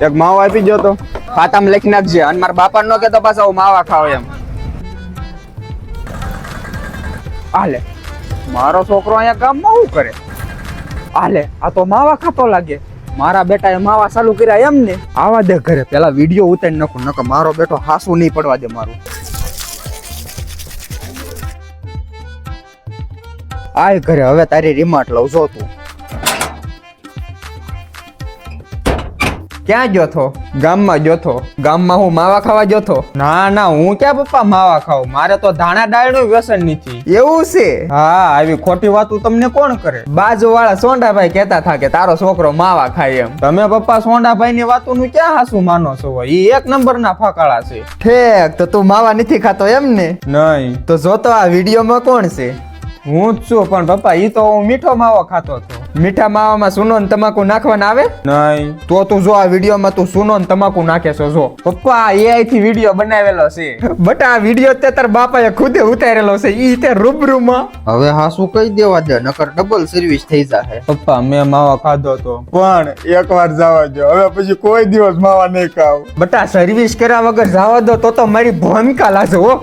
એક માવો આપી ગયો તો ખાતામાં લખી નાખજે અને મારા બાપા નો કેતો પાછા હું માવા ખાવ એમ. આલે મારો છોકરો અહીંયા ગામમાં શું કરે? આલે આ તો માવા ખાતો લાગે. મારા બેટાએ માવા ચાલુ કર્યા એમ ને. આવા દે ઘરે પેલા વિડીયો ઉતારી નાખું નકર મારો બેટો હાસુ નહીં પડવા દે મારું. આય ઘરે હવે તારી રિમોટ લઉં જો તું. ક્યાં ગયો થો? ગામમાં ગયો થો. ગામમાં હું માવા ખાવા ગયો થો? ના ના હું ક્યાં પપ્પા માવા ખાવ, મારે તો ધાણા ડાળનું વ્યસન નથી. એવું છે? હા આવી ખોટી વાતો તમને કોણ કરે? બાજુ વાળા સોંડાભાઈ કહેતા હતા કે તારો છોકરો માવા ખાય એમ. તમે પપ્પા સોંડાભાઈ ની વાતો નું ક્યાં હાસુ માનો છો? ઈ એક નંબર ના ફાકાળા છે. ઠેક તો તું માવા નથી ખાતો એમ ને? નહીં. તો જોતો આ વિડીયોમાં કોણ છે? હું જ છું. પણ પપ્પા ઈ તો હું મીઠો માવો ખાતો હતો. મીઠા માવામાં સૂનો ને તમાકુ નાખવાના આવે? નહીં. તો તું જો આ વિડીયોમાં તું સૂનો ને તમાકુ નાખે છો. જો પપ્પા AI થી વિડીયો બનાવેલો છે. બટ આ વિડીયો તે તાર બાપાએ ખુદે ઉતારેલો છે. ઈ તે રૂબરૂમાં. હવે હા શું કહી દેવા દે નકર ડબલ સર્વિસ થઈ જાહે. પપ્પા મેં માવા ખાધો તો પણ એકવાર જવા દો. હવે પછી કોઈ દિવસ માવા નહીં ખાવ. બટા સર્વિસ કર્યા વગર જવા દો તો મારી ભૂમિકા લાગે હો.